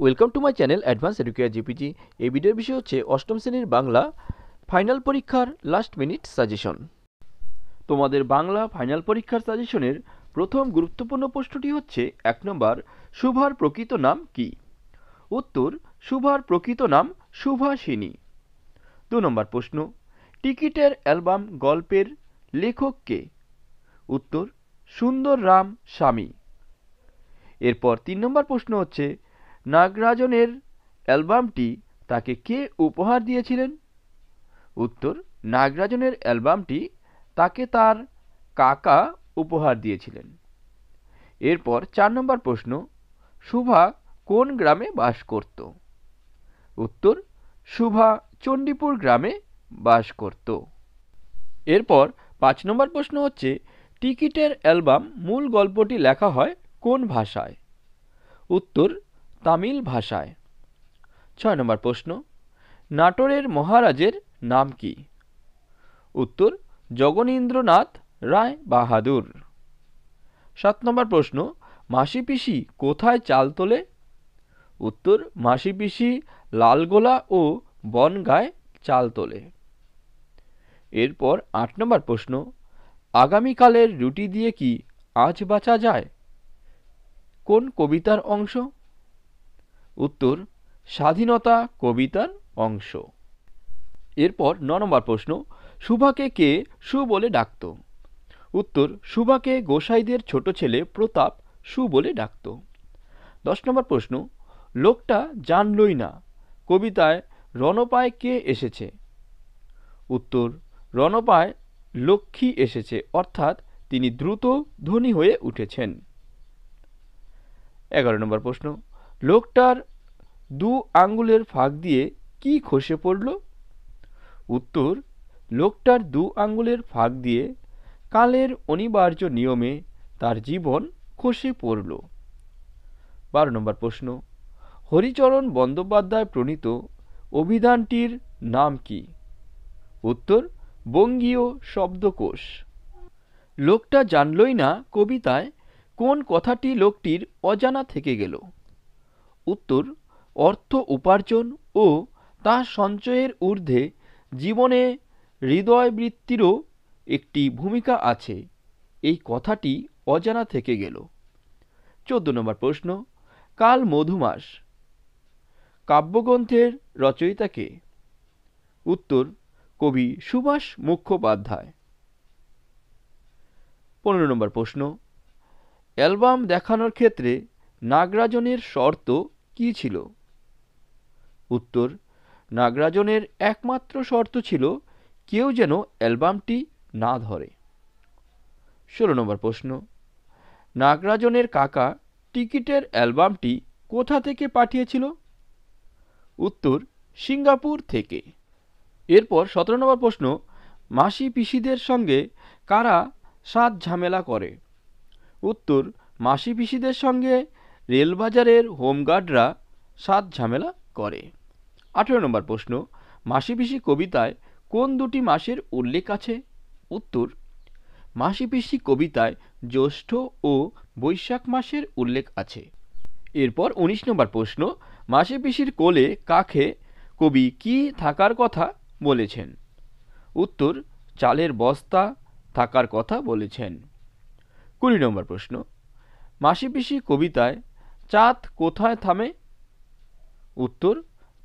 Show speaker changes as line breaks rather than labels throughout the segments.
Welcome to my channel advance educare GPG. এই ভিডিওর বিষয় হচ্ছে অষ্টম শ্রেণীর বাংলা ফাইনাল পরীক্ষার লাস্ট মিনিট সাজেশন। তোমাদের বাংলা ফাইনাল পরীক্ষার সাজেশনের প্রথম গুরুত্বপূর্ণ প্রশ্নটি হচ্ছে 1 নম্বর, শুভার প্রকৃত নাম কি? উত্তর, শুভার প্রকৃত নাম সুভাষিনী। 2 নম্বর প্রশ্ন, টিকিটের অ্যালবাম গল্পের লেখক কে? উত্তর, সুন্দর রাম স্বামী। এরপর 3 নম্বর প্রশ্ন হচ্ছে, নাগরাজনের অ্যালবামটি তাকে কে উপহার দিয়েছিলেন? উত্তর, নাগরাজনের অ্যালবামটি তাকে তার কাকা উপহার দিয়েছিলেন। এরপর 4 নম্বর প্রশ্ন, শুভা কোন গ্রামে বাস করত? উত্তর, শুভা চণ্ডীপুর গ্রামে বাস করত। এরপর 5 নম্বর প্রশ্ন হচ্ছে, টিকিটের অ্যালবাম মূল গল্পটি লেখা হয় কোন ভাষায়? উত্তর, তামিল ভাষায়। 6 নম্বর প্রশ্ন, নাটোরের মহারাজের নাম কি? উত্তর, জগনীন্দ্রনাথ রায় বাহাদুর। 7 নম্বর প্রশ্ন, মাসি পিসি কোথায় চাল তোলে? উত্তর, মাসি পিসি লালগোলা ও বনগাঁয় চাল তোলে। এরপর 8 নম্বর প্রশ্ন, আগামীকালের রুটি দিয়ে কি আজ বাঁচা যায়? কোন কবিতার অংশ? উত্তর, স্বাধীনতা কবিতার অংশ। এরপর 9 নম্বর প্রশ্ন, শুভাকে কে সু বলে ডাকত? উত্তর, শুভাকে গোসাইদের ছোট ছেলে প্রতাপ সু বলে ডাকত। 10 নম্বর প্রশ্ন, লোকটা জানলই না কবিতায় রণপায় কে এসেছে? উত্তর, রণপায় লক্ষ্মী এসেছে, অর্থাৎ তিনি দ্রুত ধনী হয়ে উঠেছেন। 11 নম্বর প্রশ্ন, লোকটার 2 আঙ্গুলের ফাঁক দিয়ে কি খসে পড়ল? উত্তর, লোকটার 2 আঙ্গুলের ফাঁক দিয়ে কালের অনিবার্য নিয়মে তার জীবন খসে পড়ল। 12 নম্বর প্রশ্ন, হরিচরণ বন্দ্যোপাধ্যায় প্রণীত অভিধানটির নাম কি? উত্তর, বঙ্গীয় শব্দকোষ। লোকটা জানলই না কবিতায় কোন কথাটি লোকটির অজানা থেকে গেল? উত্তর, অর্থ উপার্জন ও তা সঞ্চয়ের ঊর্ধ্বে জীবনে হৃদয়বৃত্তিরও একটি ভূমিকা আছে, এই কথাটি অজানা থেকে গেল। 14 নম্বর প্রশ্ন, কাল মধুমাস কাব্যগ্রন্থের রচয়িতা কে? উত্তর, কবি সুভাষ মুখোপাধ্যায়। 15 নম্বর প্রশ্ন, অ্যালবাম দেখানোর ক্ষেত্রে নাগরাজনের শর্ত কি ছিল? উত্তর, নাগরাজনের একমাত্র শর্ত ছিল কেউ যেন অ্যালবামটি না ধরে। 16 নম্বর প্রশ্ন, নাগরাজনের কাকা টিকিটের অ্যালবামটি কোথা থেকে পাঠিয়েছিল? উত্তর, সিঙ্গাপুর থেকে। এরপর 17 নম্বর প্রশ্ন, মাসি পিসিদের সঙ্গে কারা সাত ঝামেলা করে? উত্তর, মাসি পিসিদের সঙ্গে রেলবাজারের হোমগার্ডরা সাত ঝামেলা করে। 18 নম্বর প্রশ্ন, মাসি পিসি কবিতায় কোন 2টি মাসের উল্লেখ আছে? উত্তর, মাসি পিসি কবিতায় জ্যৈষ্ঠ ও বৈশাখ মাসের উল্লেখ আছে। এরপর 19 নম্বর প্রশ্ন, মাসি পিসির কোলে কাখে কবি কি থাকার কথা বলেছেন? উত্তর, চালের বস্তা থাকার কথা বলেছেন। 20 নম্বর প্রশ্ন, মাসি পিসি কবিতায় চাঁদ কোথায় থামে? উত্তর,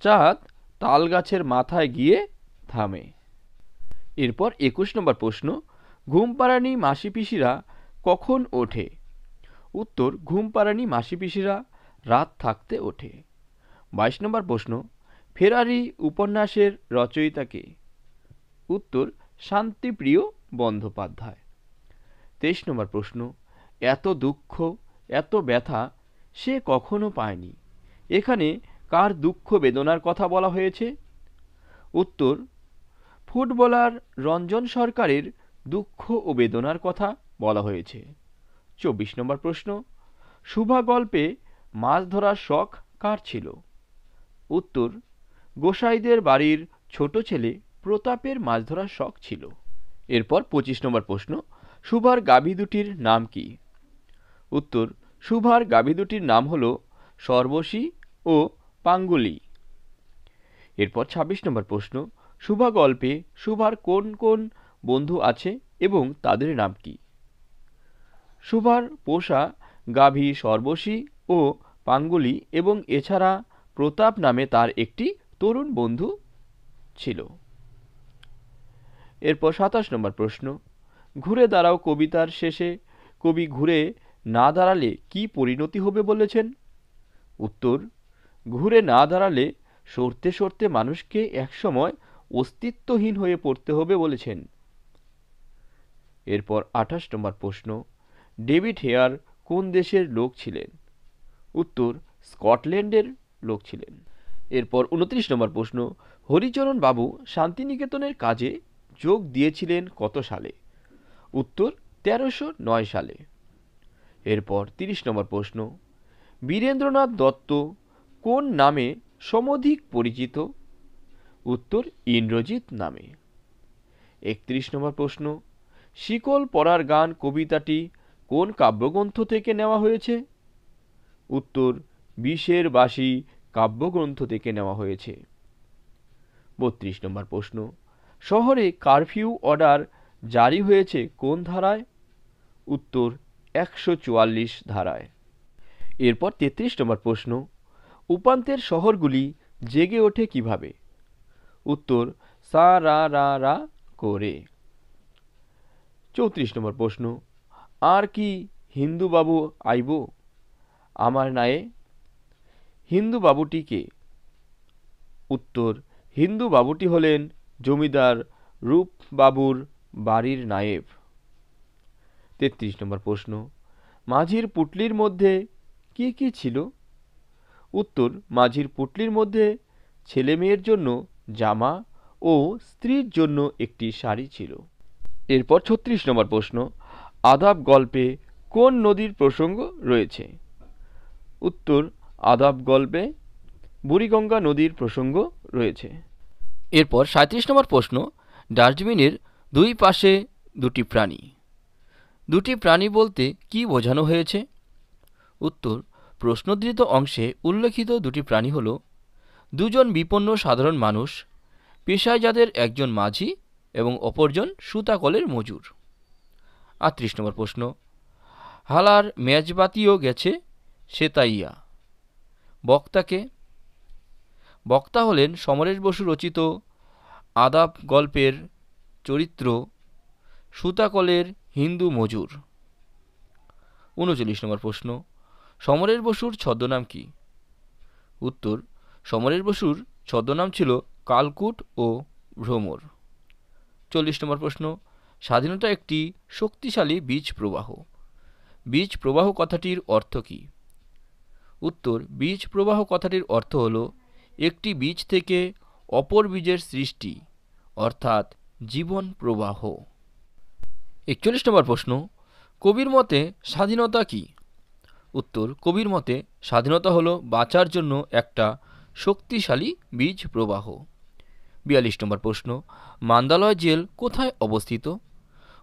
চাঁদ তাল গাছের মাথায় গিয়ে থামে। এরপর 21 নম্বর প্রশ্ন, ঘুমপাড়ানি মাসি পিসিরা কখন ওঠে? উত্তর, ঘুমপাড়ানি মাসি পিসিরা রাত থাকতে ওঠে। 22 নম্বর প্রশ্ন, ফেরারি উপন্যাসের রচয়িতা কে? উত্তর, শান্তিপ্রিয় বন্দ্যোপাধ্যায়। 23 নম্বর প্রশ্ন, এত দুঃখ এত ব্যথা সে কখনো পায়নি, এখানে কার দুঃখ বেদনার কথা বলা হয়েছে? উত্তর, ফুটবলার রঞ্জন সরকারের দুঃখ ও বেদনার কথা বলা হয়েছে। 24 নম্বর প্রশ্ন, শুভা গল্পে মাছ ধরার শখ কার ছিল? উত্তর, গোসাইদের বাড়ির ছোট ছেলে প্রতাপের মাছ ধরার শখ ছিল। এরপর 25 নম্বর প্রশ্ন, শুভার গাভী দুটির নাম কি? উত্তর, শুভার গাভী দুটির নাম হল সর্বশী ও পাঙ্গুলি। এরপর ২৬ নম্বর প্রশ্ন, শুভা গল্পে শুভার কোন কোন বন্ধু আছে এবং তাদের নাম কি? শুভার পোষা গাভী সর্বশী ও পাঙ্গুলি এবং এছাড়া প্রতাপ নামে তার একটি তরুণ বন্ধু ছিল। এরপর ২৭ নম্বর প্রশ্ন, ঘুরে দাঁড়াও কবিতার শেষে কবি ঘুরে না দাঁড়ালে কি পরিণতি হবে বলেছেন? উত্তর, ঘুরে না দাঁড়ালে সরতে সরতে মানুষকে একসময় অস্তিত্বহীন হয়ে পড়তে হবে বলেছেন। এরপর ২৮ নম্বর প্রশ্ন, ডেভিড হেয়ার কোন দেশের লোক ছিলেন? উত্তর, স্কটল্যান্ডের লোক ছিলেন। এরপর ২৯ নম্বর প্রশ্ন, হরিচরণ বাবু শান্তিনিকেতনের কাজে যোগ দিয়েছিলেন কত সালে? উত্তর, ১৩০৯ সালে। এরপর ৩০ নম্বর প্রশ্ন, বীরেন্দ্রনাথ দত্ত কোন নামে সমধিক পরিচিত? উত্তর, ইন্দ্রজিৎ নামে। ৩১ নম্বর প্রশ্ন, শিকল পরার গান কবিতাটি কোন কাব্যগ্রন্থ থেকে নেওয়া হয়েছে? উত্তর, বিষের বাঁশি কাব্যগ্রন্থ থেকে নেওয়া হয়েছে। ৩২ নম্বর প্রশ্ন, শহরে কারফিউ অর্ডার জারি হয়েছে কোন ধারায়? উত্তর, ১৪৪ ধারায়। এরপর ৩৩ নম্বর প্রশ্ন, উপান্তের শহরগুলি জেগে ওঠে কিভাবে? উত্তর, সা রা রা রা করে। ৩৪ নম্বর প্রশ্ন, আর কি হিন্দু বাবু আইব আমার নায়ে? হিন্দু বাবুটি কে? উত্তর, হিন্দু বাবুটি হলেন জমিদার রূপবাবুর বাড়ির নায়েব। ৩৩ নম্বর প্রশ্ন, মাঝির পুটলির মধ্যে কি কি ছিল? উত্তর, মাঝির পুটলির মধ্যে ছেলে মেয়ের জন্য জামা ও স্ত্রীর জন্য একটি শাড়ি ছিল। এরপর ৩৬ নম্বর প্রশ্ন, আদাব গল্পে কোন নদীর প্রসঙ্গ রয়েছে? উত্তর, আদাব গল্পে বুড়িগঙ্গা নদীর প্রসঙ্গ রয়েছে। এরপর ৩৭ নম্বর প্রশ্ন, ডাস্টবিনের দুই পাশে দুটি প্রাণী। দুটি প্রাণী বলতে কি বোঝানো হয়েছে? উত্তর, প্রশ্নোদ্ধৃত অংশে উল্লেখিত দুটি প্রাণী হল দুজন বিপন্ন সাধারণ মানুষ, পেশায় যাদের একজন মাঝি এবং অপরজন সুতাকলের মজুর। ৩৮ নম্বর প্রশ্ন, হালার মেজবাতিও গেছে সেতাইয়া। বক্তাকে? বক্তা হলেন সমরেশ বসু রচিত আদাব গল্পের চরিত্র সুতাকলের হিন্দু মজুর। ৩৯ নম্বর প্রশ্ন, সমরেশ বসুর ছদ্মনাম কি? উত্তর, সমরেশ বসুর ছদ্মনাম ছিল কালকুট ও ভ্রমর। ৪০ নম্বর প্রশ্ন, স্বাধীনতা একটি শক্তিশালী বীজ প্রবাহ। বীজ প্রবাহ কথাটির অর্থ কি? উত্তর, বীজ প্রবাহ কথাটির অর্থ হল একটি বীজ থেকে অপর বীজের সৃষ্টি, অর্থাৎ জীবন প্রবাহ। ৪১ নম্বর প্রশ্ন, কবির মতে স্বাধীনতা কি? উত্তর, কবির মতে স্বাধীনতা হলো বাঁচার জন্য একটা শক্তিশালী বীজ প্রবাহ। ৪২ নম্বর প্রশ্ন, মান্দালয় জেল কোথায় অবস্থিত?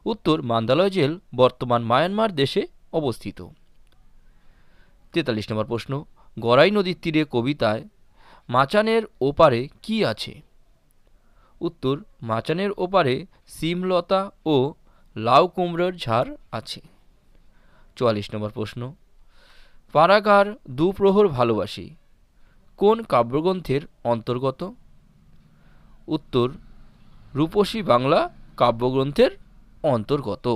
উত্তর, মান্দালয় জেল বর্তমান মায়ানমার দেশে অবস্থিত। ৪৩ নম্বর প্রশ্ন, গড়াই নদীর তীরে কবিতায় মাচানের ওপারে কি আছে? উত্তর, মাচানের ওপারে সিমলতা ও লাউ কুমড়োর ঝাড় আছে। ৪৪ নম্বর প্রশ্ন, পারাগার দুপ্রহর ভালোবাসি কোন কাব্যগ্রন্থের অন্তর্গত? উত্তর, রূপসী বাংলা কাব্যগ্রন্থের অন্তর্গত।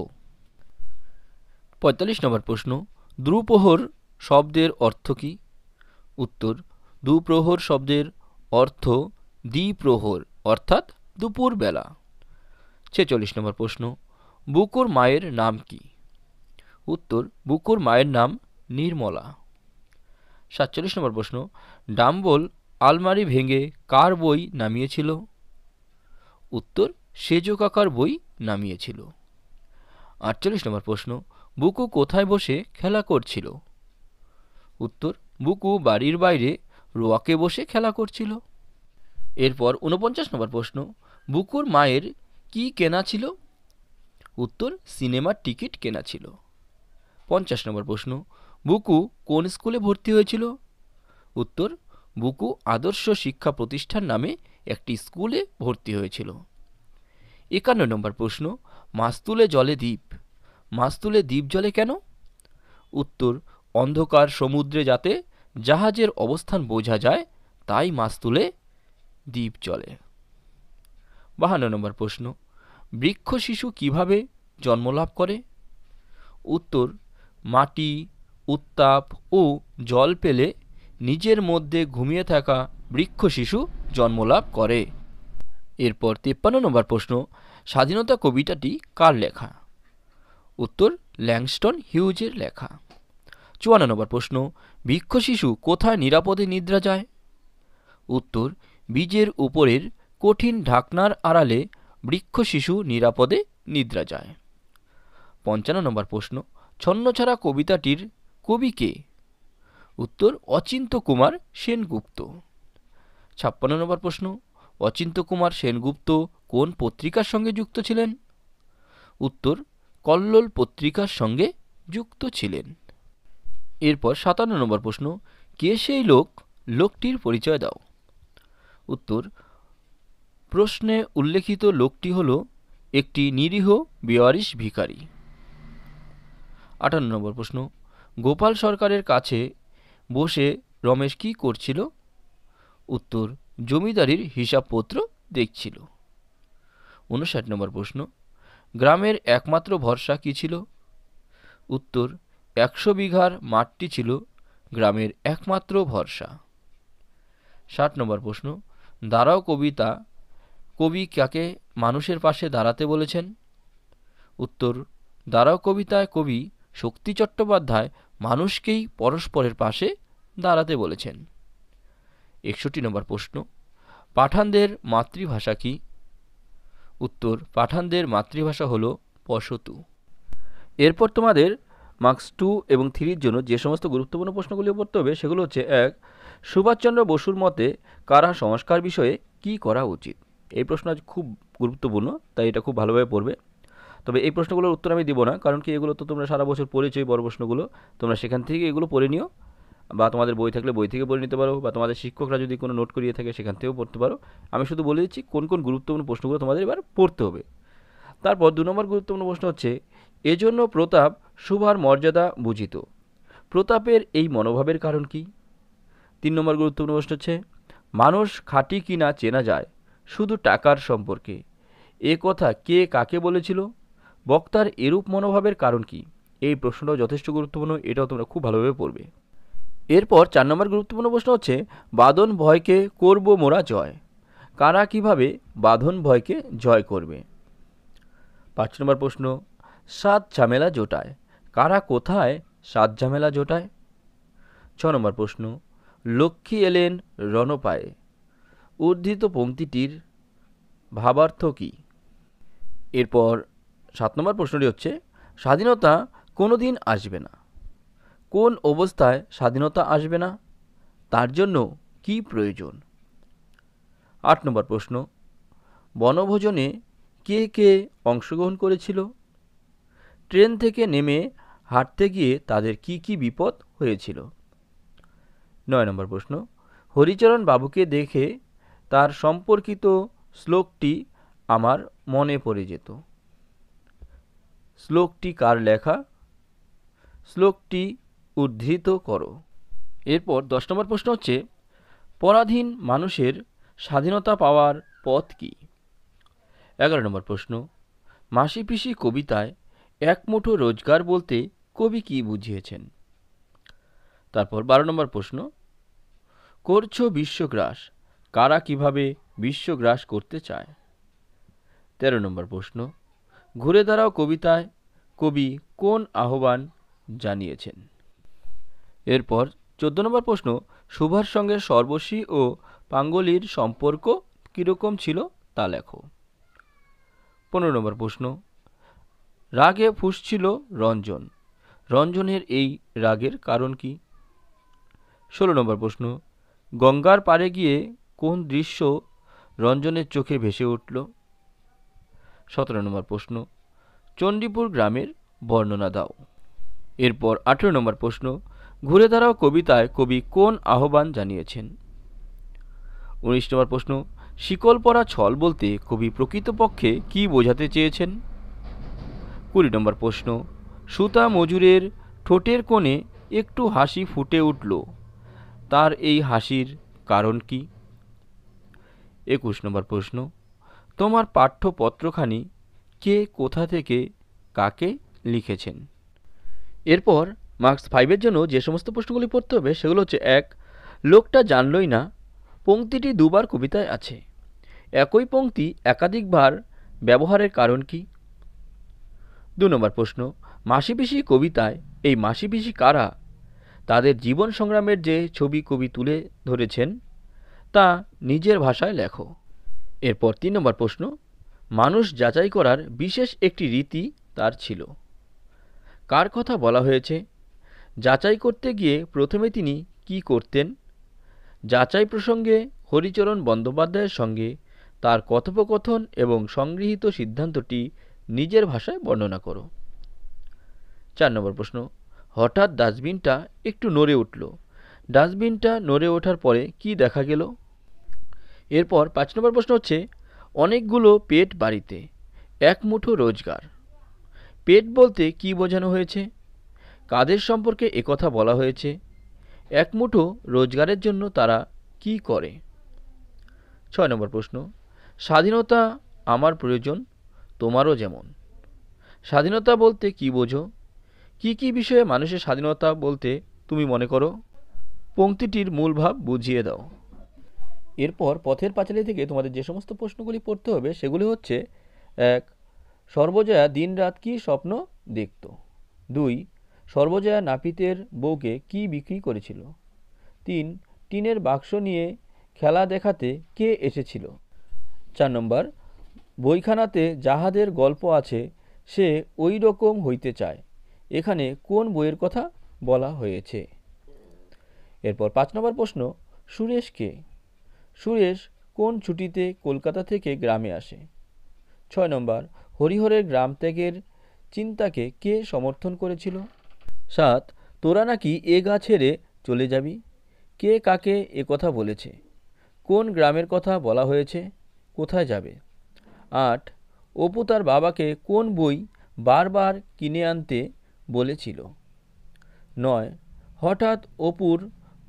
৪৫ নম্বর প্রশ্ন, দুপ্রহর শব্দের অর্থ কি? উত্তর, দুপ্রহর শব্দের অর্থ দ্বিপ্রহর অর্থাৎ দুপুর বেলা। ৪৬ নম্বর প্রশ্ন, বুকুর মায়ের নাম কি? উত্তর, বুকুর মায়ের নাম নির্মলা। ৪৭ নম্বর প্রশ্ন, ডাম্বল আলমারি ভেঙে কার বই নামিয়েছিল? উত্তর, সেজ কাকার বই নামিয়েছিল। ৪৮ নম্বর প্রশ্ন, বুকু কোথায় বসে খেলা করছিল? উত্তর, বুকু বাড়ির বাইরে রোয়াকে বসে খেলা করছিল। এরপর ৪৯ নম্বর প্রশ্ন, বুকুর মায়ের কি কেনা ছিল? উত্তর, সিনেমার টিকিট কেনা ছিল। ৫০ নম্বর প্রশ্ন, বুকু কোন স্কুলে ভর্তি হয়েছিল? উত্তর, বুকু আদর্শ শিক্ষা প্রতিষ্ঠান নামে একটি স্কুলে ভর্তি হয়েছিল। 51 নম্বর প্রশ্ন, মাস্তুলে জলে দ্বীপ। মাস্তুলে দ্বীপ জলে কেন? উত্তর, অন্ধকার সমুদ্রে যাতে জাহাজের অবস্থান বোঝা যায় তাই মাস্তুলে দ্বীপ চলে। 52 নম্বর প্রশ্ন, বৃক্ষ শিশু কিভাবে জন্মলাভ করে? উত্তর, মাটি, উত্তাপ ও জল পেলে নিজের মধ্যে ঘুমিয়ে থাকা বৃক্ষ শিশু জন্মলাভ করে। এরপর 53 নম্বর প্রশ্ন, স্বাধীনতা কবিতাটি কার লেখা? উত্তর, ল্যাংস্টন হিউজের লেখা। 54 নম্বর প্রশ্ন, বৃক্ষ শিশু কোথায় নিরাপদে নিদ্রা যায়? উত্তর, বীজের উপরের কঠিন ঢাকনার আড়ালে বৃক্ষ শিশু নিরাপদে নিদ্রা যায়। 55 নম্বর প্রশ্ন, ছন্নছাড়া কবিতাটির কবি কে? উত্তর, অচিন্ত্য কুমার সেনগুপ্ত। 56 নম্বর প্রশ্ন, অচিন্ত্য কুমার সেনগুপ্ত কোন পত্রিকার সঙ্গে যুক্ত ছিলেন? উত্তর, কল্লোল পত্রিকার সঙ্গে যুক্ত ছিলেন। এরপর 57 নম্বর প্রশ্ন, কে সেই লোক, লোকটির পরিচয় দাও। উত্তর, প্রশ্নে উল্লেখিত লোকটি হল একটি নিরীহ বেওয়ারিশ ভিখারি। 58 নম্বর প্রশ্ন, গোপাল সরকারের কাছে বসে রমেশ কি করছিল? উত্তর, জমিদারির হিসাবপত্র দেখছিল। 59 নম্বর প্রশ্ন, গ্রামের একমাত্র ভরসা কি ছিল? উত্তর, 100 বিঘার মাঠটি ছিল গ্রামের একমাত্র ভরসা। 60 নম্বর প্রশ্ন, দাঁড়াও কবিতা কবি কাকে মানুষের পাশে দাঁড়াতে বলেছেন? উত্তর, দাঁড়াও কবিতায় কবি শক্তি চট্টোপাধ্যায় মানুষকেই পরস্পরের পাশে দাঁড়াতে বলেছেন। 61 নম্বর প্রশ্ন, পাঠানদের মাতৃভাষা কি? উত্তর, পাঠানদের মাতৃভাষা হল পশতু। এরপর তোমাদের মার্কস 2 এবং 3-র জন্য যে সমস্ত গুরুত্বপূর্ণ প্রশ্নগুলি পড়তে হবে সেগুলো হচ্ছে: 1. সুভাষচন্দ্র বসুর মতে কারা সংস্কার বিষয়ে কি করা উচিত? এই প্রশ্ন আজ খুব গুরুত্বপূর্ণ, তাই এটা খুব ভালোভাবে পড়বে। তবে এই প্রশ্নগুলোর উত্তর আমি দেবো না, কারণ কি এগুলো তো তোমরা সারা বছর পড়েছো, এই বড় প্রশ্নগুলো তোমরা সেখান থেকে এগুলো পড়ে নিও, বা তোমাদের বই থাকলে বই থেকে পড়ে নিতে পারো, বা তোমাদের শিক্ষকরা যদি কোনো নোট করিয়ে থাকে সেখান থেকেও পড়তে পারো। আমি শুধু বলে দিচ্ছি কোন কোন গুরুত্বপূর্ণ প্রশ্নগুলো তোমাদের এবার পড়তে হবে। তারপর 2 নম্বর গুরুত্বপূর্ণ প্রশ্ন হচ্ছে: এজন্য প্রতাপ সুভার মর্যাদা বুঝিত। প্রতাপের এই মনোভাবের কারণ কি? 3 নম্বর গুরুত্বপূর্ণ প্রশ্ন হচ্ছে: মানুষ খাঁটি কিনা চেনা যায় শুধু টাকার সম্পর্কে, এ কথা কে কাকে বলেছিল? বক্তার এরূপ মনোভাবের কারণ কি? এই প্রশ্নটাও যথেষ্ট গুরুত্বপূর্ণ, এটাও তোমরা খুব ভালোভাবে পড়বে। এরপর 4 নম্বর গুরুত্বপূর্ণ প্রশ্ন হচ্ছে: বাঁধন ভয়কে করব মোরা জয়। কারা কিভাবে বাঁধন ভয়কে জয় করবে? 5 নম্বর প্রশ্ন, সাত ঝামেলা জোটায়। কারা কোথায় সাত ঝামেলা জোটায়? 6 নম্বর প্রশ্ন, লক্ষ্মী এলেন রণপায়ে। উদ্ধৃত পংক্তিটির ভাবার্থ কী? এরপর 7 নম্বর প্রশ্নটি হচ্ছে: স্বাধীনতা কোনো দিন আসবে না। কোন অবস্থায় স্বাধীনতা আসবে না? তার জন্য কি প্রয়োজন? 8 নম্বর প্রশ্ন, বনভোজনে কে কে অংশগ্রহণ করেছিল? ট্রেন থেকে নেমে হাঁটতে গিয়ে তাদের কি কি বিপদ হয়েছিল? 9 নম্বর প্রশ্ন, হরিচরণ বাবুকে দেখে তার সম্পর্কিত শ্লোকটি আমার মনে পড়ে যেত। শ্লোকটি কার লেখা? শ্লোকটি উদ্ধৃত করো। এরপর 10 নম্বর প্রশ্ন হচ্ছে: পরাধীন মানুষের স্বাধীনতা পাওয়ার পথ কি? 11 নম্বর প্রশ্ন, মাসি পিসি কবিতায় এক মুঠো রোজগার বলতে কবি কি বুঝিয়েছেন? তারপর 12 নম্বর প্রশ্ন, করছো বিশ্বগ্রাস, কারা কিভাবে বিশ্বগ্রাস করতে চায়? 13 নম্বর প্রশ্ন, ঘুরে দাঁড়াও কবিতায় কবি কোন আহ্বান জানিয়েছেন? এরপর 14 নম্বর প্রশ্ন, সুভার সঙ্গে সর্বশী ও পাঙ্গলির সম্পর্ক কীরকম ছিল তা লেখো। 15 নম্বর প্রশ্ন, রাগে ফুঁসছিল রঞ্জন। রঞ্জনের এই রাগের কারণ কি? 16 নম্বর প্রশ্ন, গঙ্গার পাড়ে গিয়ে কোন দৃশ্য রঞ্জনের চোখে ভেসে উঠল? 17 নম্বর প্রশ্ন, চণ্ডীপুর গ্রামের বর্ণনা দাও। এরপর 18 নম্বর প্রশ্ন, ঘুরে দাঁড়াও কবিতায় কবি কোন আহ্বান জানিয়েছেন? 19 নম্বর প্রশ্ন, শিকল পরা ছল বলতে কবি প্রকৃতপক্ষে কি বোঝাতে চেয়েছেন? 20 নম্বর প্রশ্ন, সুতা মজুরের ঠোঁটের কোণে একটু হাসি ফুটে উঠল, তার এই হাসির কারণ কি? 21 নম্বর প্রশ্ন, তোমার পাঠ্যপত্রখানি কে কোথা থেকে কাকে লিখেছেন? এরপর মার্কস 5-এর জন্য যে সমস্ত প্রশ্নগুলি পড়তে হবে সেগুলো হচ্ছে: 1, লোকটা জানলই না পংক্তিটি দুবার কবিতায় আছে, একই পংক্তি একাধিকবার ব্যবহারের কারণ কি? 2 নম্বর প্রশ্ন, মাসিপিসি কবিতায় এই মাসিপিসি কারা, তাদের জীবন সংগ্রামের যে ছবি কবি তুলে ধরেছেন তা নিজের ভাষায় লেখো। এরপর 3 নম্বর প্রশ্ন, মানুষ যাচাই করার বিশেষ একটি রীতি তার ছিল, কার কথা বলা হয়েছে? যাচাই করতে গিয়ে প্রথমে তিনি কি করতেন? যাচাই প্রসঙ্গে হরিচরণ বন্দ্যোপাধ্যায়ের সঙ্গে তার কথোপকথন এবং সংগৃহীত সিদ্ধান্তটি নিজের ভাষায় বর্ণনা করো। 4 নম্বর প্রশ্ন, হঠাৎ ডাস্টবিনটা একটু নড়ে উঠল, ডাস্টবিনটা নড়ে ওঠার পরে কি দেখা গেল? এরপর 5 নম্বর প্রশ্ন হচ্ছে: অনেকগুলো পেট বাড়িতে, এক মুঠো রোজগার। পেট বলতে কি বোঝানো হয়েছে? কাদের সম্পর্কে একথা বলা হয়েছে? এক মুঠো রোজগারের জন্য তারা কি করে? 6 নম্বর প্রশ্ন, স্বাধীনতা আমার প্রয়োজন, তোমারও যেমন। স্বাধীনতা বলতে কি বোঝো? কি কি বিষয়ে মানুষের স্বাধীনতা বলতে তুমি মনে করো? পংক্তিটির মূল ভাব বুঝিয়ে দাও। এরপর পথের পাঁচালী থেকে তোমাদের যে সমস্ত প্রশ্নগুলি পড়তে হবে সেগুলি হচ্ছে: 1, সর্বজয়া দিনরাত কি স্বপ্ন দেখত? 2, সর্বজয়া নাপিতের বউকে কি বিক্রি করেছিল? 3, টিনের বাক্স নিয়ে খেলা দেখাতে কে এসেছিল? 4 নম্বর, বইখানাতে যাহাদের গল্প আছে সে ওই রকম হইতে চায়, এখানে কোন বইয়ের কথা বলা হয়েছে? এরপর 5 নম্বর প্রশ্ন, সুরেশ কে? সুরেশ কোন ছুটিতে কলকাতা থেকে গ্রামে আসে? 6 নম্বর, হরিহরের গ্রাম ত্যাগের চিন্তাকে কে সমর্থন করেছিল? 7, তোরা নাকি এ গা ছেড়ে চলে যাবি, কে কাকে একথা বলেছে? কোন গ্রামের কথা বলা হয়েছে? কোথায় যাবে? 8, অপু তার বাবাকে কোন বই বারবার কিনে আনতে বলেছিল? 9, হঠাৎ অপুর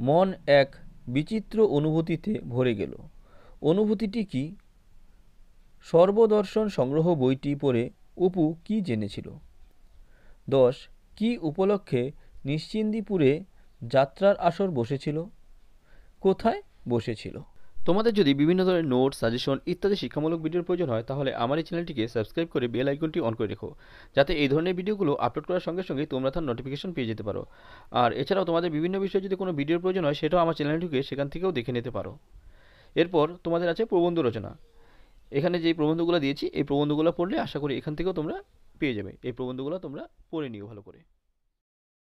মন এক বিচিত্র অনুভূতিতে ভরে গেল, অনুভূতিটি কি? সর্বদর্শন সংগ্রহ বইটি পড়ে অপু কি জেনেছিল? 10, কি উপলক্ষে নিশ্চিন্দিপুরে যাত্রার আসর বসেছিল? কোথায় বসেছিল? তোমাদের যদি বিভিন্ন ধরনের নোট, সাজেশন ইত্যাদি শিক্ষামূলক ভিডিওর প্রয়োজন হয় তাহলে আমার এই চ্যানেলটিকে সাবস্ক্রাইব করে বেল আইকনটি অন করে রেখো, যাতে এই ধরনের ভিডিওগুলো আপলোড করার সঙ্গে সঙ্গে তোমরা তার নোটিফিকেশন পেয়ে যেতে পারো। আর এছাড়াও তোমাদের বিভিন্ন বিষয়ে যদি কোনো ভিডিওর প্রয়োজন হয় সেটাও আমার চ্যানেলটিকে সেখান থেকেও দেখে নিতে পারো। এরপর তোমাদের আছে প্রবন্ধ রচনা। এখানে যে প্রবন্ধগুলো দিয়েছি এই প্রবন্ধগুলো পড়লে আশা করি এখান থেকেও তোমরা পেয়ে যাবে। এই প্রবন্ধগুলো তোমরা পড়ে নিও ভালো করে।